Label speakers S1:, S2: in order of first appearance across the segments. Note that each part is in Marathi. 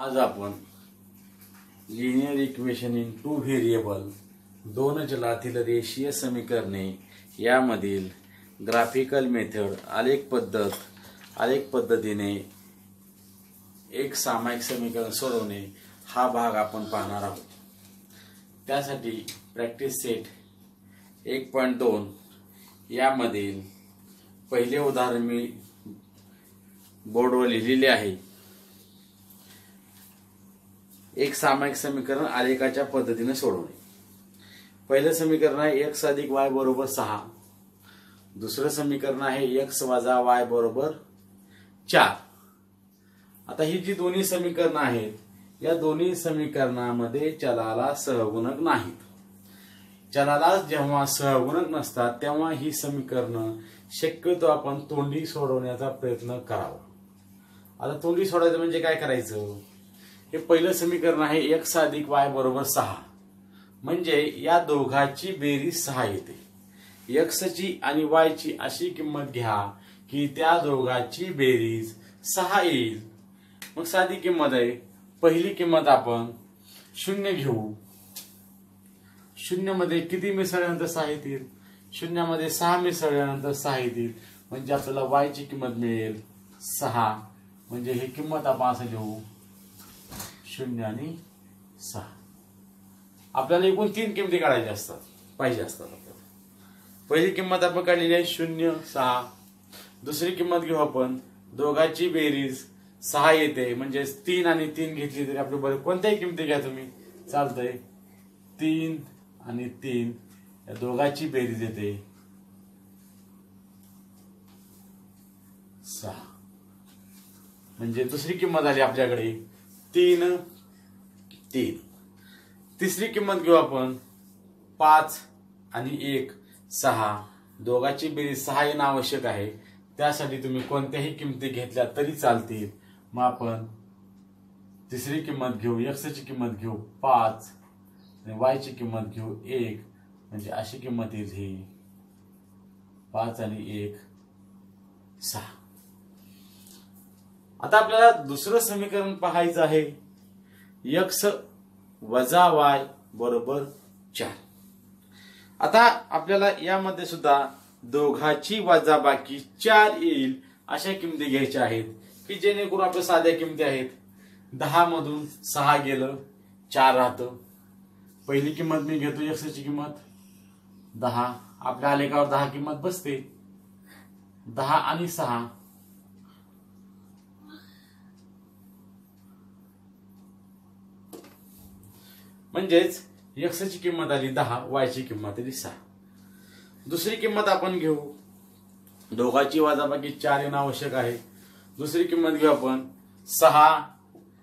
S1: आज आपण linear equation in two variable दोन चलातील रेषीय समीकरणे यामधील ग्राफिकल मेथड आलेख पद्धतीने एक सामायिक समीकरण सोडवणे हा भाग आपण पाहणार आहोत। त्यासाठी प्रॅक्टिस सेट 1.2 यामधील पहिले उदाहरण मी बोर्डवर लिहिलेले आहे। एक सामायिक समीकरण आलेखाच्या पद्धतीने सोडवणे। पहिले समीकरण आहे x + y = 6। दुसरे समीकरण आहे x - y = 4। आता ही जी दोन्ही समीकरण आहेत या दोन्ही समीकरणामध्ये चलाला सहगुणक नाहीत। चलाला जेव्हा सहगुणक नसतात तेव्हा ही समीकरण शक्यतो आपण तोंडी सोडवण्याचा प्रयत्न करावा। आता तोंडी सोडवायचं म्हणजे काय करायचं? हे पहिलं समीकरण आहे x + y = 6 म्हणजे या दोघांची बेरीज 6 येते। x ची आणि y ची अशी किंमत घ्या की त्या दोघांची बेरीज 6 येईल। मग साधी किंमत आहे। पहिली किंमत आपण 0 घेऊ। 0 मध्ये किती मिसळल्यानंतर 6 येतील? 0 मध्ये 6 मिसळल्यानंतर 6 येतील म्हणजे आपल्याला y ची किंमत मिळेल 6। म्हणजे ही किंमत आपण असं लिहू 0 आणि 6। आपल्याला एकूण 3 किमती काढायच्या असतात पाहिजे असतात आपल्याला। पहिली किंमत आपण काढलेली आहे 0 6। दुसरी किंमत घेऊ आपण दोघांची बेरीज 6 येते म्हणजे 3 आणि 3 घेतली तरी आपल्या बरोबर कोणत्याही किमती घ्या तुम्ही चालतंय। 3 आणि 3 या दोघांची बेरीज येते 6 म्हणजे दुसरी किंमत आली आपल्याकडे 3 3। तिसरी किंमत घेऊ आपण 5 आणि 1 6। दोघांची बेरीज 6 येणं आवश्यक आहे। त्यासाठी तुम्ही कोणत्याही किमती घेतल्या तरी चालतील। मग आपण तिसरी किंमत घेऊ x ची किंमत घेऊ 5 आणि y ची किंमत घेऊ 1 म्हणजे अशी किंमत येईल ही 5 आणि 1 6। आता आपल्याला दुसरं समीकरण पाहायचं आहे x - y = 4। आता आपल्याला यामध्ये सुद्धा दोघांची वजाबाकी 4 येईल अशा किमती घ्यायच्या आहेत की जेणेकरून आपल्या साध्या किमती आहेत। 10 मधून 6 गेलं 4 राहतं। पहिली किंमत मी घेतो x ची किंमत 10। आपल्या आलेखावर 10 किंमत बसते 10 आणि 6 म्हणजेच x ची किंमत आली 10 y ची किंमत आली 6। दुसरी किंमत आपण घेऊ दोघांची वजाबाकी 4 येणं आवश्यक आहे। दुसरी किंमत घेऊ आपण 6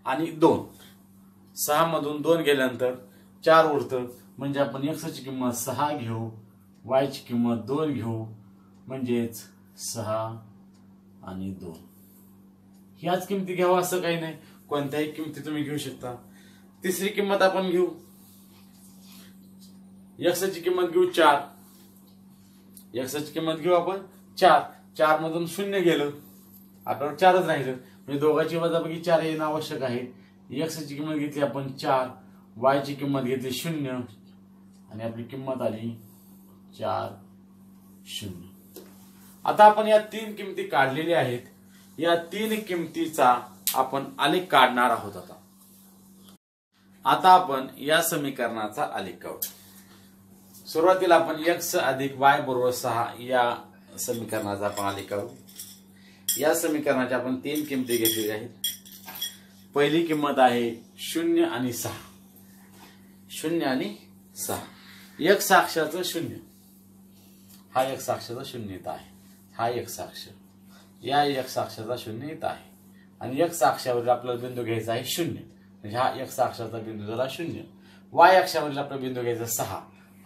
S1: आणि 2। 6 मधून 2 गेल्यानंतर 4 उरतं म्हणजे आपण x ची किंमत 6 घेऊ y ची किंमत 2 घेऊ म्हणजेच 6 आणि 2। ह्याच किमती घ्यावा असं काही नाही, कोणत्याही किमती तुम्ही घेऊ शकता। तिसरी किंमत आपण घेऊ x ची किंमत घेऊ 4। x ची किंमत घेऊ आपण 4। 4 मधून 0 गेलं आपल्याला 4च राहिलं म्हणजे दोघांची वजाबाकी 4 येणं आवश्यक आहे। x ची किंमत घेतली आपण 4 y ची किंमत घेतली 0 आणि आपली किंमत आली 4 0। आता आपण या 3 किमती काढलेल्या आहेत। या 3 किमतीचा आपण आलेख काढणार आहोत। आता आपण या समीकरणाचा आलेख काढू। सुरुवातीला आपण x + y = 6 या समीकरणाचा आपण आलेख काढू। या समीकरणाच्या आपण 3 किमती घेतलेल्या आहेत। पहिली किंमत आहे 0 आणि 6। 0 आणि 6 x अक्षाचं 0 हा x अक्षाचा 0 येत आहे। हा x अक्ष या x अक्षाचा 0 येत आहे आणि x अक्षावर आपल्याला बिंदू घ्यायचा आहे 0 म्हणजे हा x अक्षाचा बिंदू झाला 0। y अक्षावरील आपला बिंदू घ्यायचा 6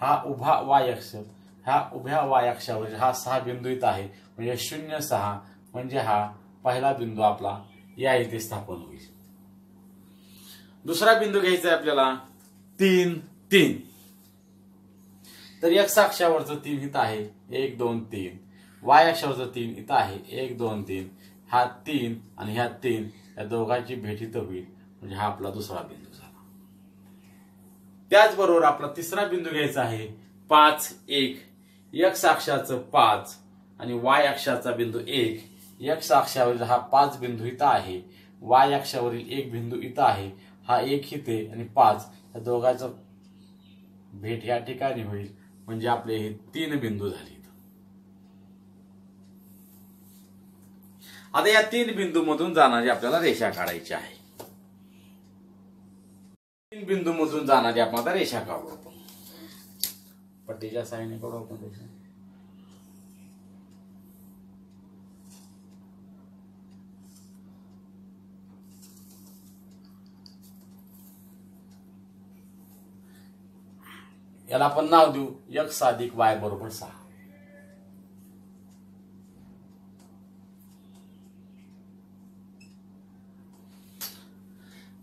S1: हा उभा y अक्ष ह्या उभ्या y अक्षावरील हा 6 बिंदू येत आहे म्हणजे 0 6 म्हणजे हा पहिला बिंदू आपला या इथे स्थापन होईल। दुसरा बिंदू घ्यायचा आहे आपल्याला 3 3। तर x अक्षावरचं 3 इथं आहे 1 2 3। y अक्षावरचं 3 इथं आहे 1 2 3। हा 3 आणि ह्या 3 या दोघांची भेट इथं होईल म्हणजे हा आपला दुसरा बिंदू झाला. त्याचबरोबर आपला तिसरा बिंदू घ्यायचा आहे 5 1. एक्स अक्षाचं 5 आणि वाय अक्षाचा बिंदू 1. एक्स अक्षावरील हा 5 बिंदू इथं आहे, वाय अक्षावरील एक बिंदू इथं आहे, हा 1 इथे आणि 5 या दोघांचं भेट या ठिकाणी होईल. म्हणजे आपले हे 3 बिंदू झाले. आता या 3 बिंदू मधून जाणारी आपल्याला रेषा काढायची आहे. 3 बिंदू मधून जाणारी आपण आता रेषा काढू. आपण पट्टीच्या साहाय्याने काढू आपण रेषा. याला आपण नाव देऊ x अधिक y बरोबर 6.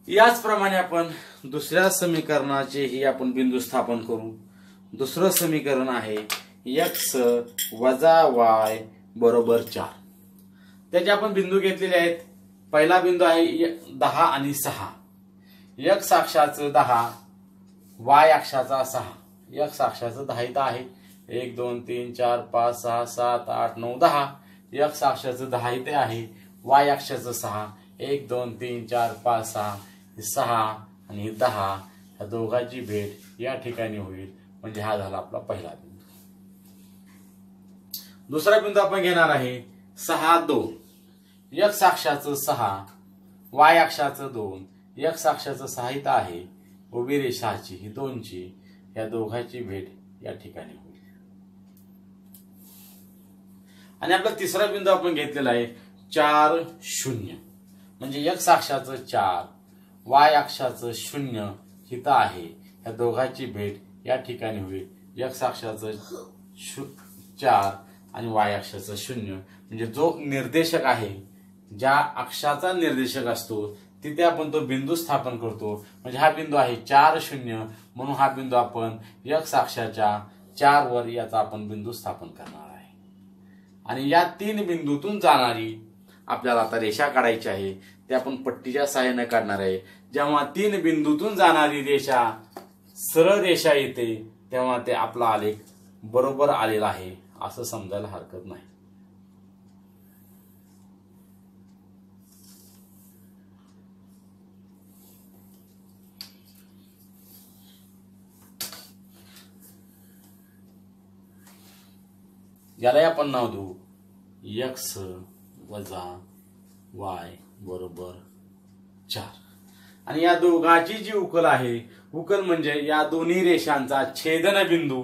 S1: याचप्रमाणे आपण दुसऱ्या समीकरणाचेही आपण बिंदू स्थापन करू. दुसरं समीकरण आहे x वजा y बरोबर 4. त्याचे आपण बिंदू घेतलेले आहेत. पहिला बिंदू आहे 10 आणि 6. x अक्षाचं 10, y अक्षाचा 6. x अक्षाचं 10 इथं आहे. 1 2 3 4 5 6 7 8 9 10. x अक्षाचं 10 इथे आहे, y अक्षाचं 6. 1 2 3 4 5 6 6 आणि 10 या दोघांची भेट या ठिकाणी होईल. म्हणजे हा झाला आपला पहिला बिंदू. दुसरा बिंदू आपण घेणार आहे 6 2. x अक्षाचं 6, y अक्षाचं 2. x अक्षाचं 6 इथं आहे, उभी रेषाची ही 2ची या दोघांची भेट या ठिकाणी होईल. आणि आपला तिसरा बिंदू आपण घेतलेला आहे 4 0. म्हणजे x अक्षाचं 4, y अक्षाचं 0 इथं आहे, या दोघांची भेट या ठिकाणी होईल. x अक्षाचं 4 आणि y अक्षाचं 0. म्हणजे जो निर्देशक आहे, ज्या अक्षाचा निर्देशक असतो तिथे आपण तो बिंदू स्थापन करतो. म्हणजे हा बिंदू आहे 4 0, म्हणून हा बिंदू आपण x अक्षाच्या 4 वर याचा आपण बिंदू स्थापन करणार आहे. आणि या 3 बिंदूतून जाणारी आपल्याला आता रेषा काढायची आहे. ते आपण पट्टीच्या सहाय्याने काढणार आहे. जेव्हा 3 बिंदूतून जाणारी रेषा सरळ रेषा येते तेव्हा ते आपला आलेख बरोबर आलेला आहे असं समजायला हरकत नाही. याला आपण नाव देऊ x वजा y बरोबर 4. आणि या दोघांची जी उकल आहे, उकल म्हणजे या दोन्ही रेषांचा छेदन बिंदू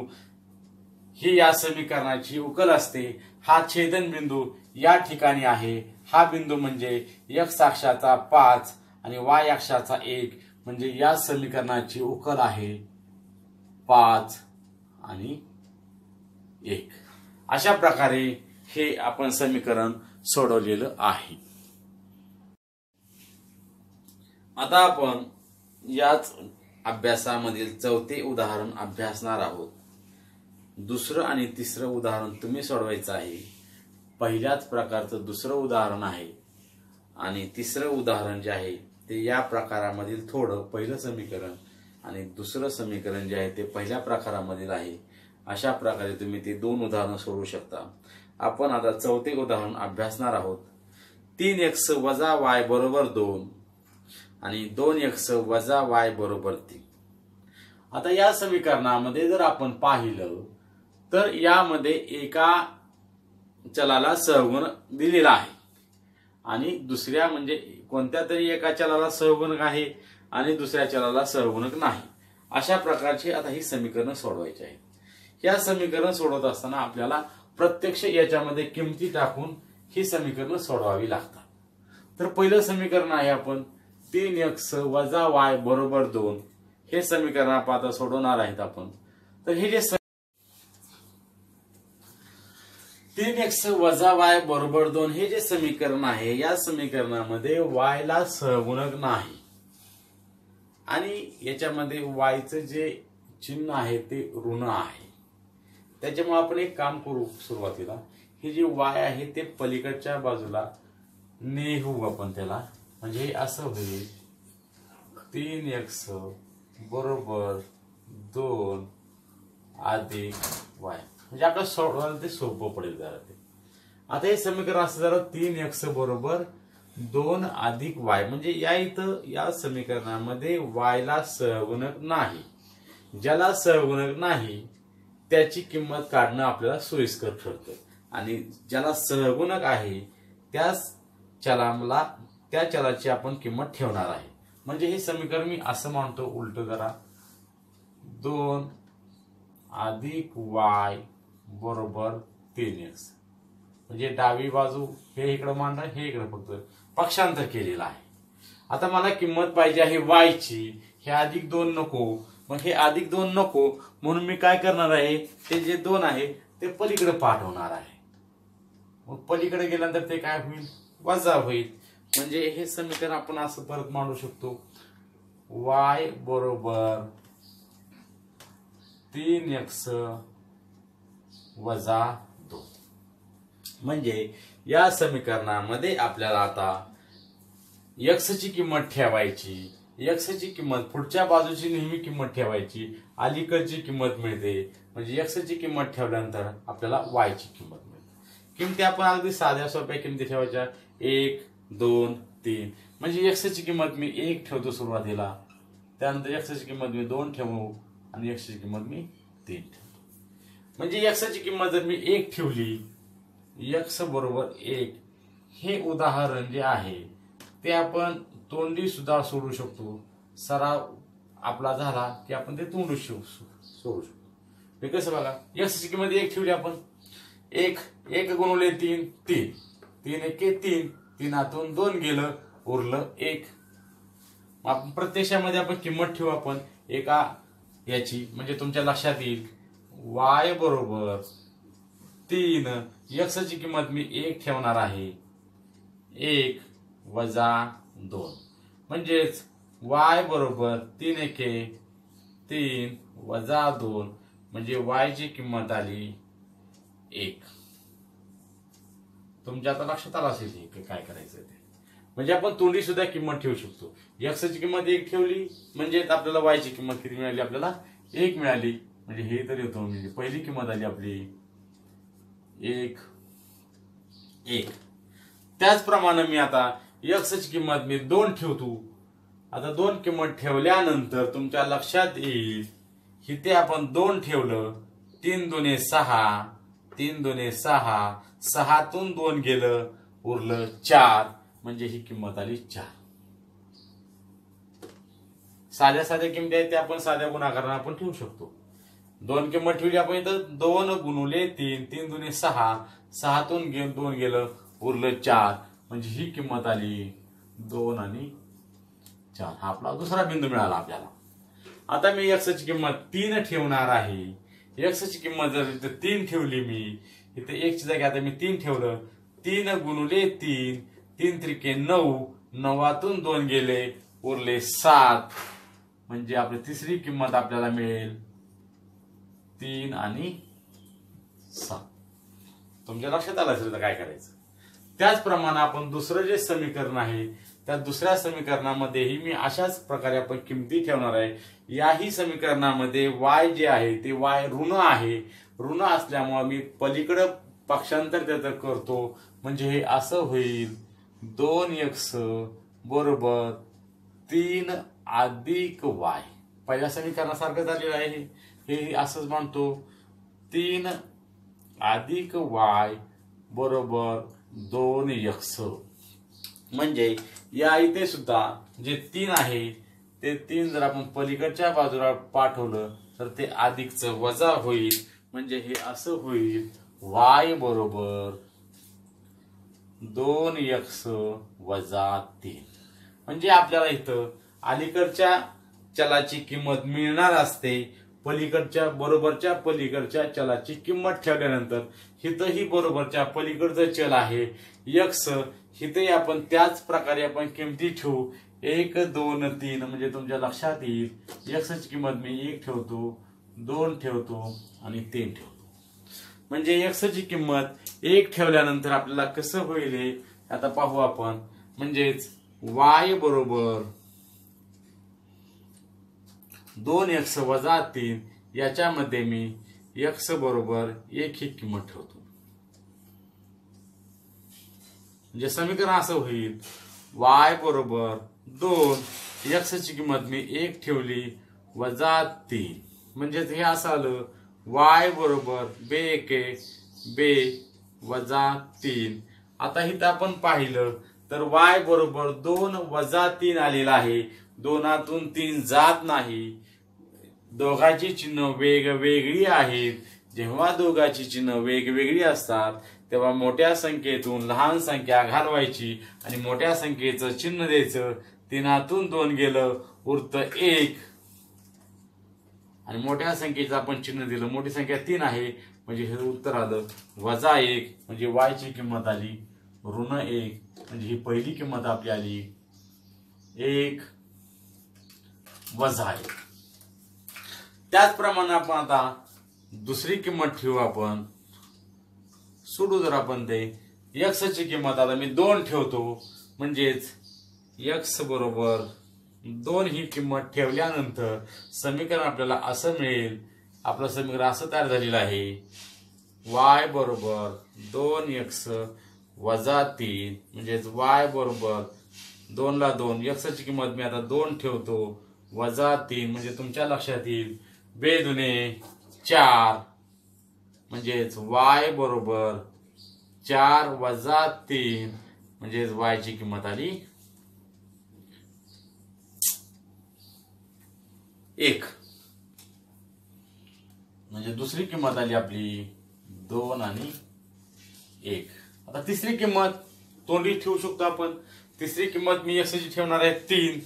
S1: ही या समीकरणाची उकल असते. हा छेदन बिंदू या ठिकाणी आहे. हा बिंदू म्हणजे x अक्षाचा 5 आणि y अक्षाचा 1. म्हणजे या समीकरणाची उकल आहे 5 आणि 1. अशा प्रकारे हे आपण समीकरण सोडवलेलं आहे. आता आपण याच अभ्यासामधील चौथे उदाहरण अभ्यासणार आहोत. दुसरं आणि तिसरं उदाहरण तुम्ही सोडवायचं आहे. पहिल्याच प्रकारचं दुसरं उदाहरण आहे आणि तिसरं उदाहरण जे आहे ते या प्रकारामधील थोडं पहिलं समीकरण आणि दुसरं समीकरण जे आहे ते पहिल्या प्रकारामधील आहे. अशा प्रकारे तुम्ही ते 2 उदाहरणं सोडवू शकता. आपण आता चौथे उदाहरण अभ्यासणार आहोत. 3x वजा y बरोबर 2 आणि 2x वजा y बरोबर 3. आता या समीकरणामध्ये जर आपण पाहिलं तर यामध्ये एका चलाला सहगुण दिलेला आहे आणि दुसऱ्या म्हणजे कोणत्या तरी एका चलाला सहगुणक आहे आणि दुसऱ्या चलाला सहगुणक नाही. अशा प्रकारची आता ही समीकरण सोडवायची आहे. या समीकरण सोडवत असताना आपल्याला प्रत्यक्ष याच्यामध्ये किमती टाकून ही समीकरण सोडवावी लागतात. तर पहिलं समीकरण आहे आपण 3x वजा y बरोबर 2. हे समीकरण आपण आता सोडवणार आहेत आपण. तर हे जे 3x वजा y बरोबर 2 हे जे समीकरण आहे, या समीकरणामध्ये y ला सहगुणक नाही आणि याच्यामध्ये y चं जे चिन्ह आहे ते ऋण आहे. त्याच्यामुळे आपण एक काम करू. सुरुवातीला हे जे y आहे ते पलीकडच्या बाजूला नेऊ आपण त्याला. म्हणजे असं होईल 3x बरोबर 2 अधिक y, म्हणजे आपल्याला सोडवायला ते सोपं पडेल जरा ते. आता हे समीकरण असं जरा 3x बरोबर 2 अधिक y, म्हणजे या समीकरणामध्ये y ला सहगुणक नाही. ज्याला सहगुणक नाही त्याची किंमत काढणं आपल्याला सोयीस्कर ठरतं, आणि ज्याला सहगुणक आहे त्या चलाची आपण किंमत ठेवणार आहे. म्हणजे हे समीकरण मी असं मानतो उलट जरा, 2 अधिक y बरोबर 3x, म्हणजे डावी बाजू हे इकडे मांडणार, हे इकडे फक्त पक्षांतर केलेलं आहे. आता मला किंमत पाहिजे आहे y ची, हे अधिक 2 नको, मग हे अधिक 2 नको, म्हणून मी काय करणार आहे, ते जे 2 आहे ते पलीकडे पाठवणार आहे. मग पलीकडे गेल्यानंतर ते काय होईल, वजा होईल. म्हणजे हे समीकरण आपण असं परत मांडू शकतो, y बरोबर 3x वजा 2. म्हणजे या समीकरणामध्ये आपल्याला आता x ची किंमत ठेवायची, x ची किंमत पुढच्या बाजूची नेहमी किंमत ठेवायची, अलीकडची किंमत मिळते. म्हणजे x ची किंमत ठेवल्यानंतर आपल्याला y ची किंमत मिळते. किमती आपण अगदी साध्या सोप्या किमती ठेवायच्या, 1 2 3. म्हणजे x ची किंमत मी 1 ठेवतो सुरुवातीला, त्यानंतर x ची किंमत मी 2 ठेवू, आणि x ची किंमत मी 3 ठेवतो. म्हणजे x ची किंमत जर मी 1 ठेवली, x बरोबर 1, हे उदाहरण जे आहे ते आपण तोंडी सुद्धा सोडू शकतो. सराव आपला झाला की आपण ते तोंडी सोडू शकतो. हे कसं बघा, x ची किंमत 1 ठेवली आपण, 1 गुणिले 3 3, 3 एके 3, 3 आतून 2 गेलं, उरलं 1. आपण प्रत्यक्षामध्ये आपण किंमत ठेवू आपण एका याची, म्हणजे तुमच्या लक्षात येईल y बरोबर 3, x ची किंमत मी 1 ठेवणार आहे, 1 वजा 2. म्हणजेच y बरोबर 3 एके 3 वजा 2, म्हणजे y ची किंमत आली 1. तुमच्या आता लक्षात आलं असेल की काय करायचं ते. म्हणजे आपण तोंडी सुद्धा किंमत ठेवू शकतो. x ची किंमत 1 ठेवली म्हणजे आपल्याला y ची किंमत किती मिळाली, आपल्याला 1 मिळाली. म्हणजे हे तरी होतं, म्हणजे पहिली किंमत आली आपली 1 1. त्याचप्रमाणे मी आता x ची किंमत मी 2 ठेवतो. आता 2 किंमत ठेवल्यानंतर तुमच्या लक्षात येईल इथे आपण 2 ठेवलं, 3 दुने 6, 3 दुने 6, 6 तून 2 गेलं, उरलं 4. म्हणजे ही किंमत आली 4. साध्या किमती आहेत त्या आपण साध्या गुणाकाराने आपण ठेवू शकतो. 2 किंमत ठेवली आपण इथं, 2 गुणिले 3, 3 दुने 6, 6 तून 2 गेलं, उरलं 4. म्हणजे ही किंमत आली 2 आणि 4. हा आपला दुसरा बिंदू मिळाला आपल्याला. आता मी x ची किंमत 3 ठेवणार आहे. x ची किंमत जर इथे 3 ठेवली, मी इथे 1 ची जागी आता मी 3 ठेवलं, 3 गुणिले 3, 3 त्रिके 9, 9 2 गेले, उरले 7. म्हणजे आपली तिसरी किंमत आपल्याला मिळेल 3 आणि 7. तुमच्या लक्षात आलं असेल तर काय करायचं. त्याचप्रमाणे आपण दुसरं जे समीकरण आहे त्या दुसऱ्या समीकरणामध्येही मी अशाच प्रकारे आपण किमती ठेवणार आहे. याही समीकरणामध्ये y जे आहे ते y ऋण आहे. ऋण असल्यामुळे मी पलीकडे पक्षांतर त्याचं करतो. म्हणजे हे असं होईल, 2x बरोबर 3 अधिक y. पहिल्या समीकरणासारखं झालेलं आहे हे असंच मानतो, 3 अधिक y बरोबर 2x. म्हणजे या इथे सुद्धा जे 3 आहे ते 3 जर आपण पलीकडच्या बाजूला पाठवलं तर ते अधिकचं वजा होईल. म्हणजे हे असं होईल, y बरोबर 2x वजा 3. म्हणजे आपल्याला इथं अलीकडच्या चलाची किंमत मिळणार असते, पलीकडच्या बरोबरच्या पलीकडच्या चलाची किंमत ठेवल्यानंतर हिथंही बरोबरच्या पलीकडचं चल आहे x. हिथंही आपण त्याच प्रकारे आपण किमती ठेवू, 1 2 3. म्हणजे तुमच्या लक्षात येईल x ची किंमत मी 1 ठेवतो, 2 ठेवतो आणि 3 ठेवतो. म्हणजे x ची किंमत 1 ठेवल्यानंतर आपल्याला कसं होईल हे आता पाहू आपण. म्हणजेच y बरोबर 2x वजा 3 याच्यामध्ये मी x बरोबर 1 ही किंमत ठेवतो. म्हणजे समीकरण असं होईल y बरोबर 2, x ची किंमत मी 1 ठेवली वजा 3, म्हणजेच हे असं आलं y बरोबर बे वजा 3. आता इथं आपण पाहिलं तर y बरोबर 2 वजा 3 आलेला आहे. 2तून 3 जात नाही. दोघांची चिन्ह वेगवेगळी आहेत. जेव्हा दोघांची चिन्ह वेगवेगळी असतात तेव्हा मोठ्या संख्येतून लहान संख्या घालवायची आणि मोठ्या संख्येचं चिन्ह द्यायचं. 3तून 2 गेलं उरतं 1 आणि मोठ्या संख्येचं आपण चिन्ह दिलं. मोठी संख्या 3 आहे म्हणजे हे उत्तर आलं वजा 1. म्हणजे y ची किंमत आली ऋण 1. म्हणजे ही पहिली किंमत आपली आली 1 वजा 1. त्याचप्रमाणे आपण आता दुसरी किंमत ठेवू. आपण सोडू जर आपण ते x ची किंमत आता मी 2 ठेवतो. म्हणजेच x बरोबर 2 ही किंमत ठेवल्यानंतर समीकरण आपल्याला असं मिळेल. आपलं समीकरण असं तयार झालेलं आहे y बरोबर 2x वजा 3. म्हणजेच y बरोबर 2 ला 2, x ची किंमत मी आता 2 ठेवतो वजा 3. म्हणजे तुमच्या लक्षात येईल 2 दुने 4. म्हणजेच y बरोबर 4 वजा 3. म्हणजेच y ची किंमत आली 1. म्हणजे दुसरी किंमत आली आपली 2 आणि 1. आता तिसरी किंमत तोंडी ठेवू शकतो आपण. तिसरी किंमत मी x ची ठेवणार आहे 3.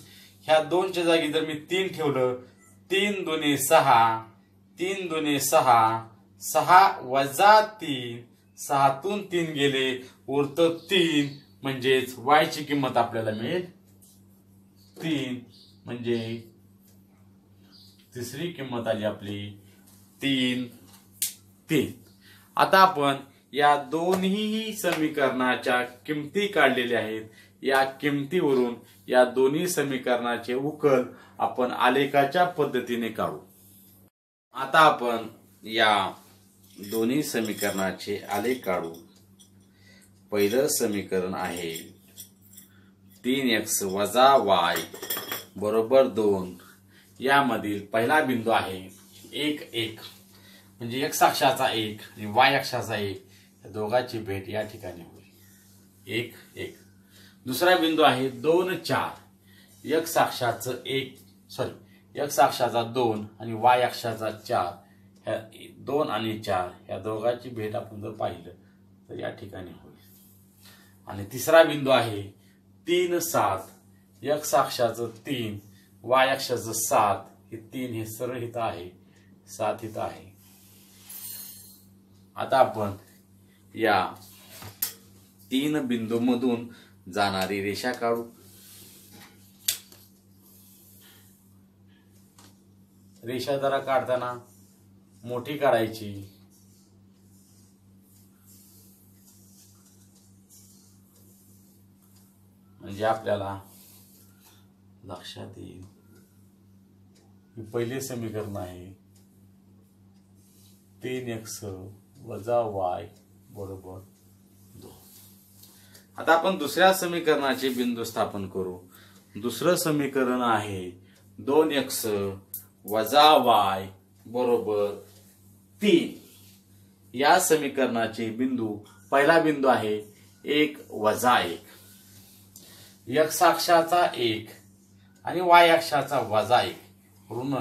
S1: ह्या 2 च्या जागी जर मी 3 ठेवलं 3 दुने 6, 3 दुने 6, 6 वजा 3, 6तून 3 गेले उरतं 3. म्हणजेच y ची किंमत आपल्याला मिळेल 3. म्हणजे तिसरी किंमत आली आपली 3. आता आपण या दोन्ही समीकरणाच्या किमती काढलेल्या आहेत. या किमतीवरून या दोन्ही समीकरणाचे उकल आपण आलेखाच्या पद्धतीने काढू. आता आपण या दोन्ही समीकरणाचे आलेख काढू. पहिलं समीकरण आहे 3x वजा y बरोबर 2. यामधील पहिला बिंदू आहे 1 1. म्हणजे x अक्षाचा 1 आणि y अक्षाचा 1 या दोघांची भेट या ठिकाणी होईल 1 1. दुसरा बिंदू आहे 2 4. x अक्षाचा 2 आणि y अक्षाचा 4. ह्या 2 आणि 4 या दोघांची भेट आपण जर पाहिलं तर या ठिकाणी होईल. आणि तिसरा बिंदू आहे 3 7. x अक्षाचं 3, y अक्षाचं 7. हे 3 हे सरळ इथं आहे, 7 इथं आहे. आता आपण या 3 बिंदूमधून जाणारी रेषा काढू. रेषा जरा काढताना मोठी काढायची. म्हणजे आपल्याला लक्षात येईल हे पहिले समीकरण आहे 3x वजा y बरोबर 2. आता आपण दुसऱ्या समीकरणाचे बिंदू स्थापन करू. दुसरं समीकरण आहे 2x वजा y बरोबर 3. या समीकरणाचे बिंदू पहिला बिंदू आहे 1 वजा 1. x अक्षाचा 1 आणि y अक्षाचा वजा 1 ऋण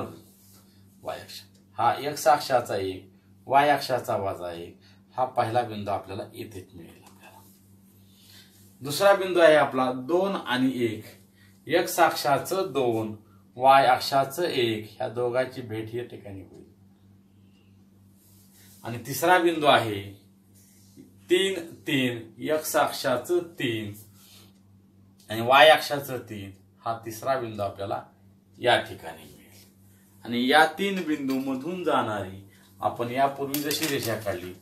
S1: y अक्ष. हा x अक्षाचा 1 y अक्षाचा वजा 1 हा पहिला बिंदू आपल्याला इथेच मिळेल. आपल्याला दुसरा बिंदू आहे आपला 2 आणि 1. x अक्षाचं 2 y अक्षाचं 1 ह्या दोघांची भेट या ठिकाणी होईल. आणि तिसरा बिंदू आहे 3 3. x अक्षाचं 3 आणि y अक्षाचं 3 हा तिसरा बिंदू आपल्याला या ठिकाणी मिळेल. आणि या 3 बिंदू मधून जाणारी आपण यापूर्वी जशी रेषा काढली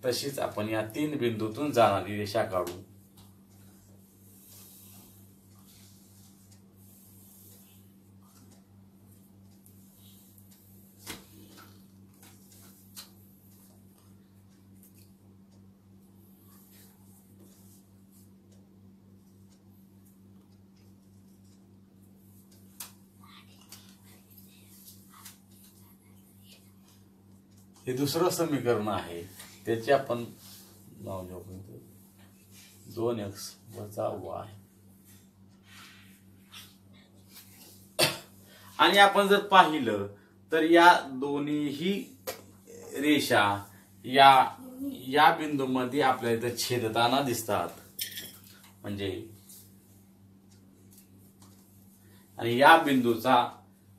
S1: तशीच आपण या 3 बिंदूतून जाणारी रेषा काढू. हे दुसरं समीकरण आहे, त्याचे आपण नाव घेऊ 2x वजा y. आणि आपण जर पाहिलं तर या दोन्हीही रेषा या बिंदूमध्ये आपल्याला इथं छेदताना दिसतात. म्हणजे आणि या बिंदूचा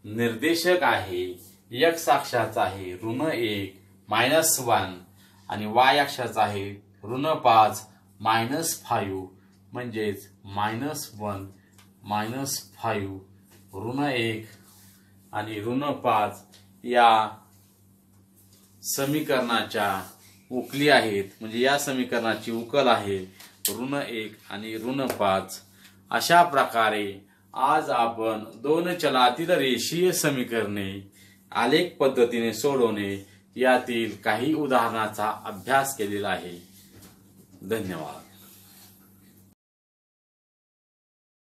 S1: निर्देशक आहे x अक्षाचा आहे -1 -1 आणि y अक्षाचा आहे -5 -5 म्हणजेच -1 -5 -1 आणि -5 या समीकरणाच्या उकली आहेत. म्हणजे या समीकरणाची उकल आहे -1 आणि -5. अशा प्रकारे आज आपण दोन चलातील रेषीय समीकरणे आलेख पद्धतीने सोडवणे यातील काही उदाहरणाचा अभ्यास केलेला आहे. धन्यवाद.